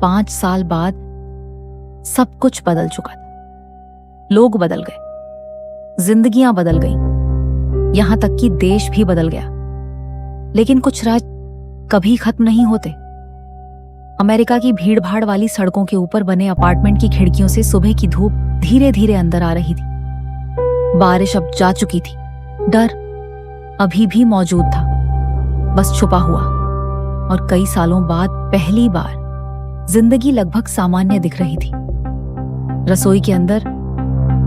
5 साल बाद सब कुछ बदल चुका था। लोग बदल गए, जिंदगियां बदल गईं, यहां तक कि देश भी बदल गया। लेकिन कुछ राज कभी खत्म नहीं होते। अमेरिका की भीड़-भाड़ वाली सड़कों के ऊपर बने अपार्टमेंट की खिड़कियों से सुबह की धूप धीरे धीरे अंदर आ रही थी। बारिश अब जा चुकी थी, डर अभी भी मौजूद था, बस छुपा हुआ। और कई सालों बाद पहली बार जिंदगी लगभग सामान्य दिख रही थी। रसोई के अंदर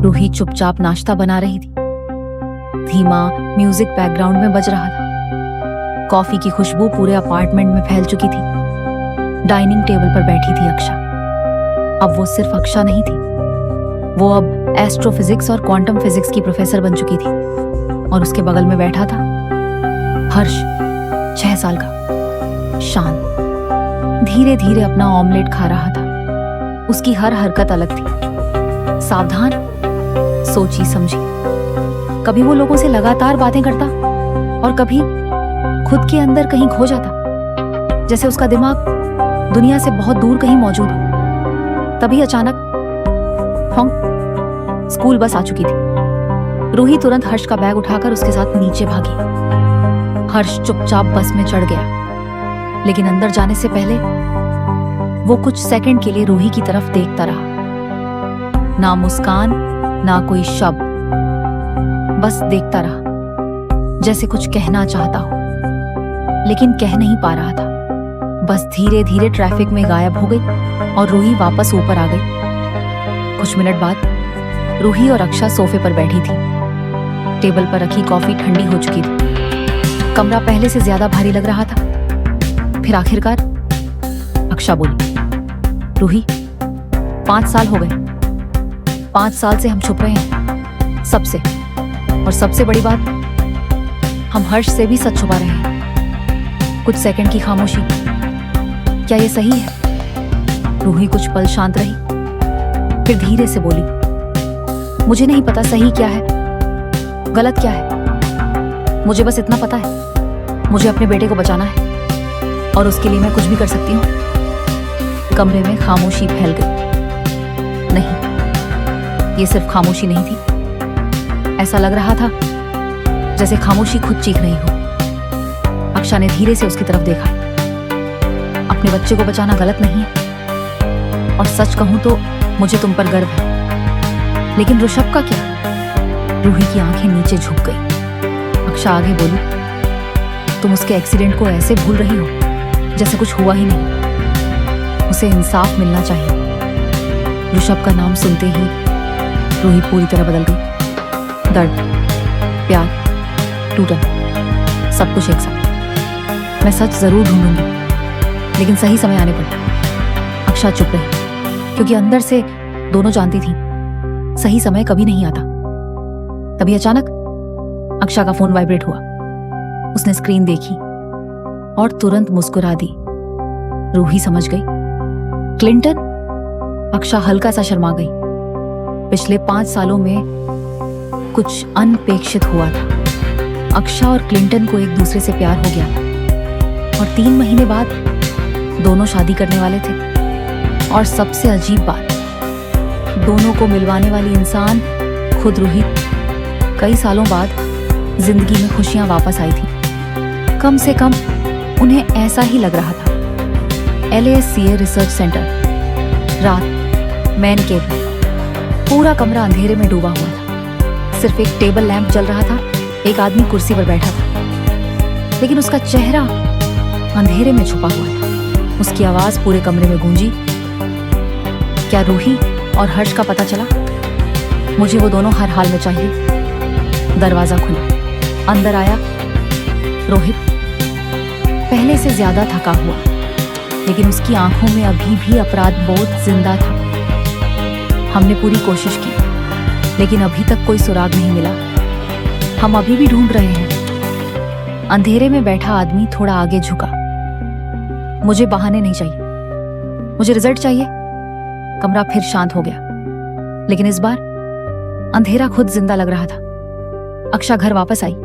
रूही चुपचाप नाश्ता बना रही थी। धीमा म्यूजिक बैकग्राउंड में बज रहा था। कॉफी की खुशबू पूरे अपार्टमेंट में फैल चुकी थी। डाइनिंग टेबल पर बैठी थी अक्षा। अब वो सिर्फ अक्षा नहीं थी, वो अब एस्ट्रोफिजिक्स और क्वांटम फिजिक्स की प्रोफेसर बन चुकी थी। और उसके बगल में बैठा था हर्ष, 6 साल का, शांत, धीरे धीरे अपना ऑमलेट खा रहा था। उसकी हर हरकत अलग थी, सावधान, सोची समझी। कभी वो लोगों से लगातार बातें करता और कभी खुद के अंदर कहीं खो जाता, जैसे उसका दिमाग दुनिया से बहुत दूर कहीं मौजूद हो। तभी अचानक स्कूल बस आ चुकी थी। रूही तुरंत हर्ष का बैग उठाकर उसके साथ नीचे भागी। हर्ष चुपचाप बस में चढ़ गया, लेकिन अंदर जाने से पहले वो कुछ सेकंड के लिए रूही की तरफ देखता रहा। ना मुस्कान, ना कोई शब्द, बस देखता रहा, जैसे कुछ कहना चाहता हो, लेकिन कह नहीं पा रहा था। बस धीरे धीरे ट्रैफिक में गायब हो गई और रूही वापस ऊपर आ गई। कुछ मिनट बाद रूही और अक्षा सोफे पर बैठी थी। टेबल पर रखी कॉफी ठंडी हो चुकी थी। कमरा पहले से ज्यादा भारी लग रहा था। फिर आखिरकार अक्षा बोली, रूही, 5 साल हो गए। 5 साल से हम छुप रहे हैं सबसे, और सबसे बड़ी बात, हम हर्ष से भी सच छुपा रहे हैं। कुछ सेकंड की खामोशी, क्या ये सही है? रूही कुछ पल शांत रही, फिर धीरे से बोली, मुझे नहीं पता सही क्या है, गलत क्या है। मुझे बस इतना पता है, मुझे अपने बेटे को बचाना है, और उसके लिए मैं कुछ भी कर सकती हूँ। कमरे में खामोशी फैल गई। नहीं, ये सिर्फ खामोशी नहीं थी। ऐसा लग रहा था जैसे खामोशी खुद चीख रही हो। अक्षा ने धीरे से उसकी तरफ देखा। अपने बच्चे को बचाना गलत नहीं है, और सच कहूं तो मुझे तुम पर गर्व है, लेकिन ऋषभ का क्या? रूही की आंखें नीचे झुक गई। अक्षा आगे बोली, तुम उसके एक्सीडेंट को ऐसे भूल रही हो जैसे कुछ हुआ ही नहीं। उसे इंसाफ मिलना चाहिए। ऋषभ का नाम सुनते ही रूही पूरी तरह बदल गई। दर्द, प्यार, टूटन, सब कुछ एक साथ। मैं सच जरूर ढूंढूंगी, लेकिन सही समय आने पर। अक्षा चुप रही, क्योंकि अंदर से दोनों जानती थी सही समय कभी नहीं आता। तभी अचानक अक्षा का फोन वाइब्रेट हुआ। उसने स्क्रीन देखी और तुरंत मुस्कुरा दी। रूही समझ गई, क्लिंटन। अक्षा हल्का सा शर्मा गई। पिछले 5 सालों में कुछ अनपेक्षित हुआ था। अक्षा और क्लिंटन को एक दूसरे से प्यार हो गया था, और 3 महीने बाद दोनों शादी करने वाले थे। और सबसे अजीब बात, दोनों को मिलवाने वाली इंसान खुद रूही। कई सालों बाद जिंदगी में खुशियां वापस आई थी। कम से कम उन्हें ऐसा ही लग रहा था। LASCA रिसर्च सेंटर, रात, मैन केव, पूरा कमरा अंधेरे में डूबा हुआ था। सिर्फ एक टेबल लैंप जल रहा था। एक आदमी कुर्सी पर बैठा था, लेकिन उसका चेहरा अंधेरे में छुपा हुआ था। उसकी आवाज पूरे कमरे में गूंजी, क्या रूही और हर्ष का पता चला? मुझे वो दोनों हर हाल में चाहिए। दरवाजा खुला, अंदर आया रोहित, पहले से ज्यादा थका हुआ, लेकिन उसकी आंखों में अभी भी अपराध बोध जिंदा था। हमने पूरी कोशिश की, लेकिन अभी तक कोई सुराग नहीं मिला। हम अभी भी ढूंढ रहे हैं। अंधेरे में बैठा आदमी थोड़ा आगे झुका। मुझे बहाने नहीं चाहिए, मुझे रिजल्ट चाहिए। कमरा फिर शांत हो गया, लेकिन इस बार अंधेरा खुद जिंदा लग रहा था। अक्षा घर वापस आई,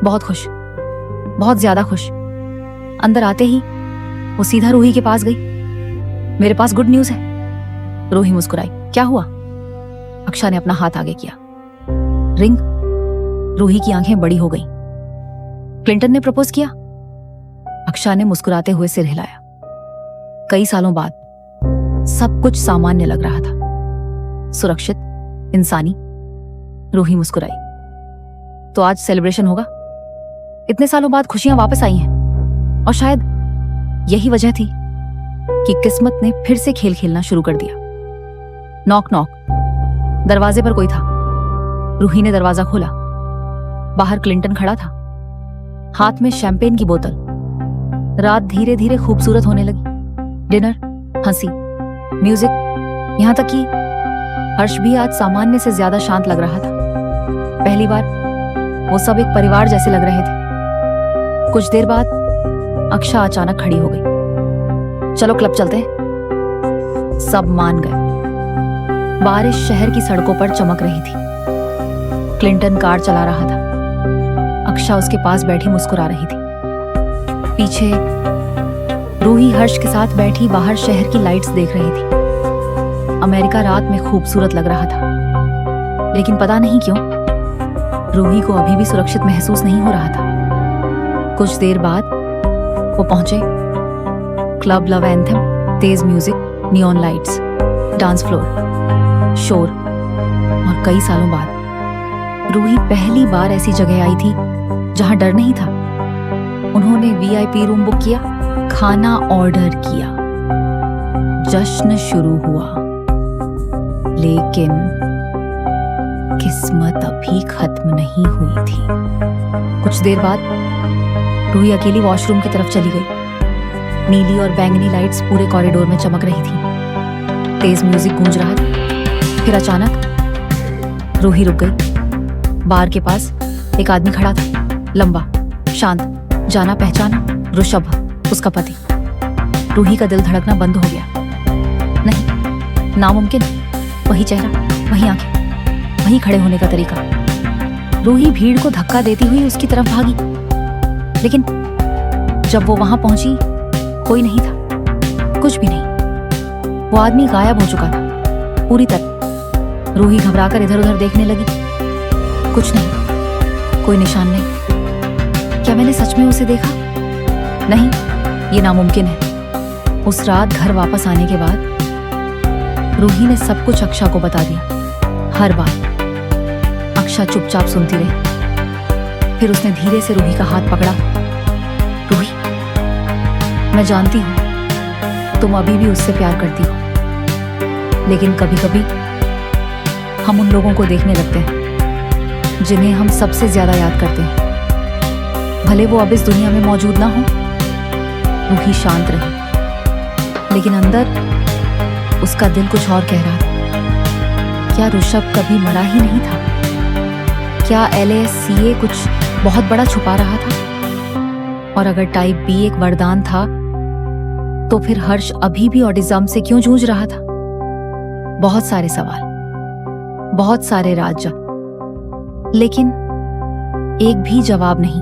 बहुत खुश, बहुत ज्यादा खुश। अंदर आते ही वो सीधा रूही के पास गई। मेरे पास गुड न्यूज है। रूही मुस्कुराई। क्या हुआ? अक्षा ने अपना हाथ आगे किया। रिंग। रूही की आंखें बड़ी हो गईं। क्लिंटन ने प्रपोज किया? अक्षा ने मुस्कुराते हुए सिर हिलाया। कई सालों बाद सब कुछ सामान्य लग रहा था, सुरक्षित, इंसानी। रूही मुस्कुराई। तो आज सेलिब्रेशन होगा? इतने सालों बाद खुशियां वापस आई हैं और शायद यही वजह थी कि किस्मत ने फिर से खेल खेलना शुरू कर दिया। Knock knock. दरवाजे पर कोई था। रूही ने दरवाजा खोला। बाहर क्लिंटन खड़ा था, हाथ में शैंपेन की बोतल। रात धीरे धीरे खूबसूरत होने लगी। डिनर, हंसी, म्यूजिक, यहां तक कि हर्ष भी आज सामान्य से ज्यादा शांत लग रहा था। पहली बार वो सब एक परिवार जैसे लग रहे थे। कुछ देर बाद अक्षा अचानक खड़ी हो गई। चलो क्लब चलते हैं। सब मान गए। बारिश शहर की सड़कों पर चमक रही थी। क्लिंटन कार चला रहा था। अक्षा उसके पास बैठी मुस्कुरा रही थी। पीछे रूही हर्ष के साथ बैठी बाहर शहर की लाइट्स देख रही थी। अमेरिका रात में खूबसूरत लग रहा था, लेकिन पता नहीं क्यों रूही को अभी भी सुरक्षित महसूस नहीं हो रहा था। कुछ देर बाद वो पहुंचे। क्लब लव एंथम, तेज music, neon lights, dance floor, शोर। और कई सालों बाद रूही पहली बार ऐसी जगह आई थी जहां डर नहीं था। उन्होंने वीआईपी रूम बुक किया, खाना ऑर्डर किया, जश्न शुरू हुआ। लेकिन किस्मत अभी खत्म नहीं हुई थी। कुछ देर बाद रूही अकेली वॉशरूम की तरफ चली गई। नीली और बैंगनी लाइट्स पूरे कॉरिडोर में चमक रही थी। तेज म्यूजिक गूंज रहा था। फिर अचानक रूही रुक गई। बार के पास एक आदमी खड़ा था, लंबा, शांत, जाना पहचाना, ऋषभ, उसका पति। रूही का दिल धड़कना बंद हो गया। नहीं, नामुमकिन। वही चेहरा, वही आंखें, वही खड़े होने का तरीका। रूही भीड़ को धक्का देती हुई उसकी तरफ भागी, लेकिन जब वो वहां पहुंची कोई नहीं था, कुछ भी नहीं। वो आदमी गायब हो चुका था पूरी तरह। रूही घबराकर इधर उधर देखने लगी। कुछ नहीं, कोई निशान नहीं। क्या मैंने सच में उसे देखा? नहीं, ये नामुमकिन है। उस रात घर वापस आने के बाद रूही ने सब कुछ अक्षा को बता दिया, हर बात। अक्षा चुपचाप सुनती रही। फिर उसने धीरे से रूही का हाथ पकड़ा। रूही, मैं जानती हूं तुम अभी भी उससे प्यार करती हो, लेकिन कभी कभी हम उन लोगों को देखने लगते हैं जिन्हें हम सबसे ज्यादा याद करते हैं, भले वो अब इस दुनिया में मौजूद ना हो। रूही शांत रही, लेकिन अंदर उसका दिल कुछ और कह रहा था। क्या ऋषभ कभी मरा ही नहीं था? क्या LASCA कुछ बहुत बड़ा छुपा रहा था? और अगर टाइप B एक वरदान था, तो फिर हर्ष अभी भी ऑटिज्म से क्यों जूझ रहा था? बहुत सारे सवाल, बहुत सारे राज, लेकिन एक भी जवाब नहीं।